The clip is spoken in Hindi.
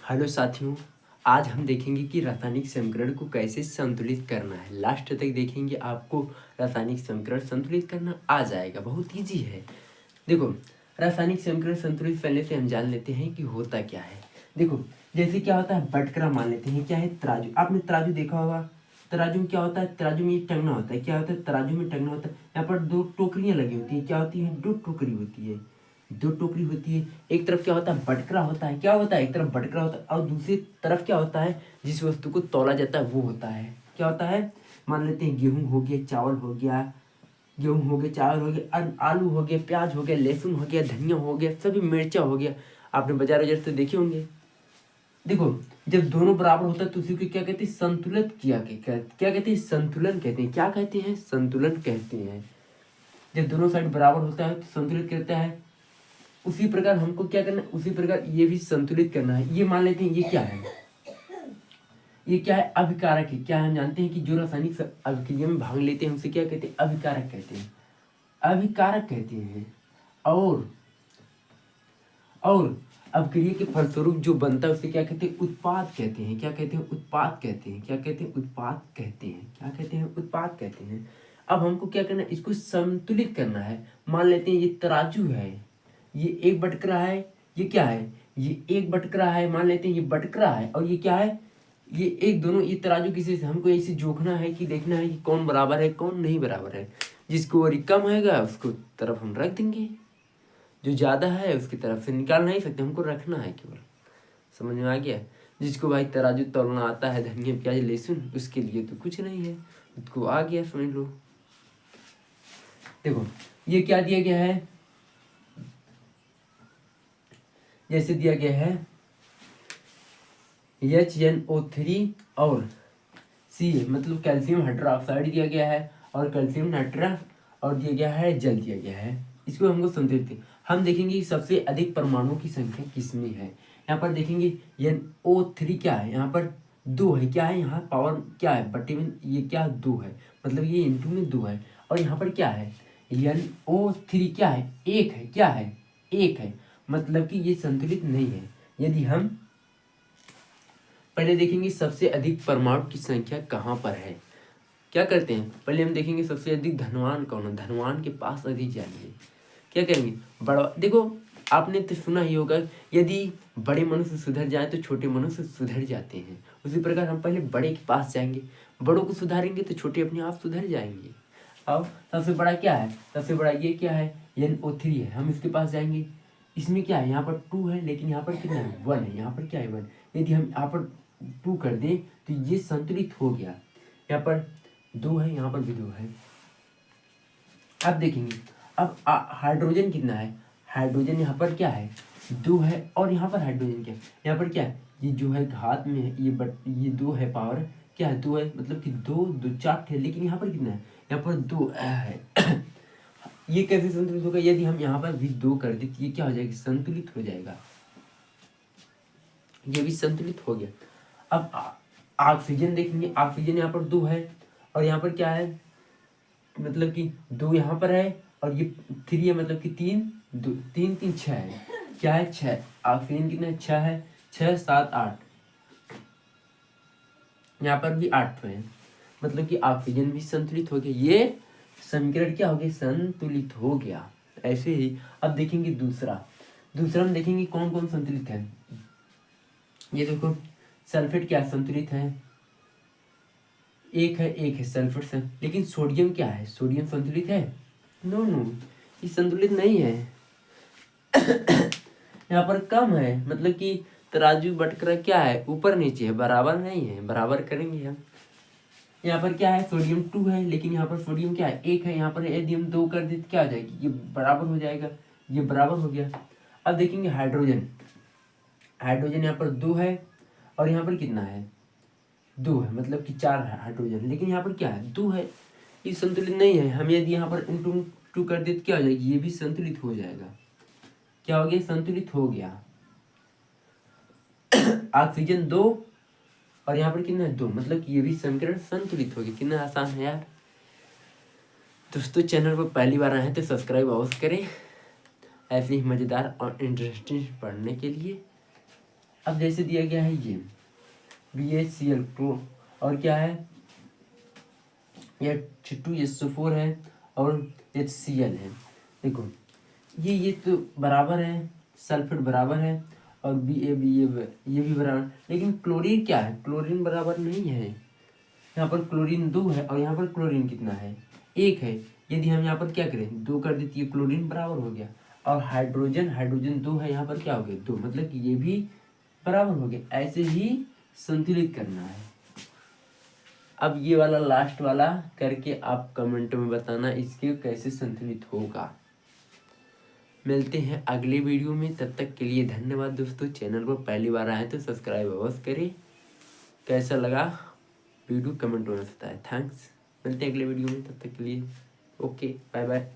हेलो साथियों, आज हम देखेंगे कि रासायनिक समीकरण को कैसे संतुलित करना है। लास्ट तक देखेंगे, आपको रासायनिक समीकरण संतुलित करना आ जाएगा, बहुत इजी है। देखो, रासायनिक समीकरण संतुलित करने से हम जान लेते हैं कि होता क्या है। देखो, जैसे क्या होता है, बटकरा मान लेते हैं, क्या है, तराजू। आपने तराजू देखा होगा। तराजू में क्या होता है, तराजू में टंगना होता है। क्या होता है, तराजू में टंगना होता है। यहाँ पर दो टोकरियाँ लगी होती हैं। क्या होती है, दो टोकरी होती है। दो टोकरी होती है। एक तरफ क्या होता है, बटकरा होता है। क्या होता है, एक तरफ बटकरा होता है और दूसरी तरफ क्या होता है, जिस वस्तु को तौला जाता है वो होता है। क्या होता है, मान लेते हैं गेहूं हो गया, चावल हो गया, गेहूं हो गया, चावल हो गया, आलू हो गया, प्याज हो गया, लहसुन हो गया, धनिया हो गया, सभी मिर्चा हो गया। आपने बाजार वजार से देखे होंगे। देखो, जब दोनों बराबर होता है तो उसी को क्या कहते हैं, संतुलित किया के क्या कहते हैं, संतुलन कहते हैं। क्या कहते हैं, संतुलन कहते हैं। जब दोनों साइड बराबर होता है तो संतुलित कहता है। उसी प्रकार हमको क्या करना है, उसी प्रकार ये भी संतुलित करना है। ये मान लेते हैं, ये क्या है, ये क्या है, अभिकारक है। क्या हम जानते हैं कि जो रासायनिक अभिक्रिया में भाग लेते हैं उसे क्या कहते हैं, अभिकारक कहते हैं। अभिकारक कहते हैं। और अभिक्रिया के फलस्वरूप जो बनता है उसे क्या कहते हैं, उत्पाद कहते हैं। क्या कहते हैं, उत्पाद कहते हैं। क्या कहते हैं, उत्पाद कहते हैं। क्या कहते हैं, उत्पाद कहते हैं। अब हमको क्या करना है, इसको संतुलित करना है। मान लेते हैं ये तराजू है, ये एक बटकरा है, ये क्या है, ये एक बटकरा है। मान लेते हैं ये बटकरा है और ये क्या है, ये एक, दोनों ये तराजू किसी से हमको ऐसे जोखना है कि देखना है कि कौन बराबर है कौन नहीं बराबर है। जिसको और कम हैगा उसको तरफ हम रख देंगे, जो ज़्यादा है उसकी तरफ से निकाल नहीं सकते, हमको रखना है केवल। समझ में आ गया। जिसको भाई तराजू तोलना आता है, धनिया प्याज लहसुन, उसके लिए तो कुछ नहीं है, उसको आ गया, समझ लो। देखो, ये क्या दिया गया है, जैसे दिया गया है HNO3 और सी, मतलब कैल्शियम हाइड्रोक्साइड दिया गया है और कैल्शियम नाइट्रा और दिया गया है, जल दिया गया है। इसको हमको संतुलित, हम देखेंगे सबसे अधिक परमाणुओं की संख्या किसमें है। यहाँ पर देखेंगे NO3 क्या है, यहाँ पर 2 है। क्या है, यहाँ पावर क्या है, बटे में ये क्या 2 है, मतलब ये इंटू में 2 है। और यहाँ पर क्या है, NO3 क्या है, 1 है। क्या है, 1 है, मतलब कि ये संतुलित नहीं है। यदि हम पहले देखेंगे सबसे अधिक परमाणु की संख्या कहाँ पर है। क्या करते हैं, पहले हम देखेंगे सबसे अधिक धनवान कौन है, धनवान के पास अधिक जाएंगे। क्या करेंगे, बड़ा, देखो आपने तो सुना ही होगा, यदि बड़े मनुष्य सुधर जाए तो छोटे मनुष्य सुधर जाते हैं। उसी प्रकार हम पहले बड़े के पास जाएंगे, बड़ों को सुधारेंगे तो छोटे अपने आप सुधर जाएंगे। अब सबसे बड़ा क्या है, सबसे बड़ा ये क्या है, NO3 है, हम इसके पास जाएंगे। इसमें क्या है, यहाँ पर 2 है, लेकिन यहाँ पर कितना है, 1 है। यहाँ पर क्या है, 1। यदि हम यहाँ पर 2 कर दें तो ये संतुलित हो गया। यहाँ पर 2 है, यहाँ पर भी 2 है। अब देखेंगे, अब हाइड्रोजन कितना है, हाइड्रोजन यहाँ पर क्या है, 2 है। और यहाँ पर हाइड्रोजन क्या है, यहाँ पर क्या है, ये जो है घात में है, ये 2 है, पावर क्या है, 2 है, मतलब कि 2 2 4 है। लेकिन यहाँ पर कितना है, यहाँ पर 2 है। ये कैसे संतुलित होगा, यदि हम यहाँ पर भी 2 कर दे तो ये क्या हो जाएगा, संतुलित हो जाएगा। ये भी संतुलित हो गया। अब ऑक्सीजन देखेंगे, ऑक्सीजन यहाँ पर 2 है और यहाँ पर क्या है, मतलब कि 2 यहाँ पर है और ये 3 है, मतलब कि 3 2 3 3 6 है। क्या है, 6। ऑक्सीजन कितना है, 6 है, 6 7 8, यहाँ पर भी 8 है, मतलब कि ऑक्सीजन भी संतुलित हो गया। ये समीकरण क्या हो गया, संतुलित हो गया। ऐसे ही अब देखेंगे दूसरा हम देखेंगे कौन कौन संतुलित है। ये देखो, सल्फेट क्या संतुलित है, एक है सल्फर से। लेकिन सोडियम क्या है, सोडियम संतुलित है, नो, ये संतुलित नहीं है। यहाँ पर कम है, मतलब कि तराजू बटकरा क्या है, ऊपर नीचे है, बराबर नहीं है, बराबर करेंगे हम। यहाँ पर क्या है, सोडियम 2 है, लेकिन यहाँ पर सोडियम क्या है, 1 है। यहाँ पर यदि हम 2 कर दे तो क्या हो जाएगी, ये बराबर हो जाएगा, ये बराबर हो गया। अब देखेंगे हाइड्रोजन, यहाँ पर 2 है और यहाँ पर कितना है, 2 है, मतलब कि 4 है हाइड्रोजन। लेकिन यहाँ पर क्या है, 2 है, ये संतुलित नहीं है। हम यदि यहाँ पर इंटू 2 कर दे तो क्या हो जाएगी, ये भी संतुलित हो जाएगा। क्या हो गया, संतुलित हो गया। ऑक्सीजन 2 और यहाँ पर कितना है, 2, मतलब कि ये भी समीकरण संतुलित हो गया। कितना आसान है यार। दोस्तों, चैनल पर पहली बार आए हैं तो सब्सक्राइब अवश्य करें, ऐसे ही मज़ेदार और इंटरेस्टिंग पढ़ने के लिए। अब जैसे दिया गया है ये BaCl क्लो और क्या है ये H2SO4 है और HCl है। देखो ये तो बराबर है, सल्फेट बराबर है और ये भी बराबर, लेकिन क्लोरीन क्या है, क्लोरीन बराबर नहीं है। यहाँ पर क्लोरीन 2 है और यहाँ पर क्लोरीन कितना है, 1 है। यदि हम यहाँ पर क्या करें 2 कर देती है, क्लोरीन बराबर हो गया। और हाइड्रोजन 2 है, यहाँ पर क्या हो गया 2, मतलब कि ये भी बराबर हो गया। ऐसे ही संतुलित करना है। अब ये वाला लास्ट वाला करके आप कमेंट में बताना इसके कैसे संतुलित होगा। मिलते हैं अगले वीडियो में, तब तक के लिए धन्यवाद दोस्तों। चैनल पर पहली बार आए तो सब्सक्राइब अवश्य करें। कैसा लगा वीडियो कमेंट में बताएं। थैंक्स। मिलते हैं अगले वीडियो में, तब तक के लिए ओके बाय बाय।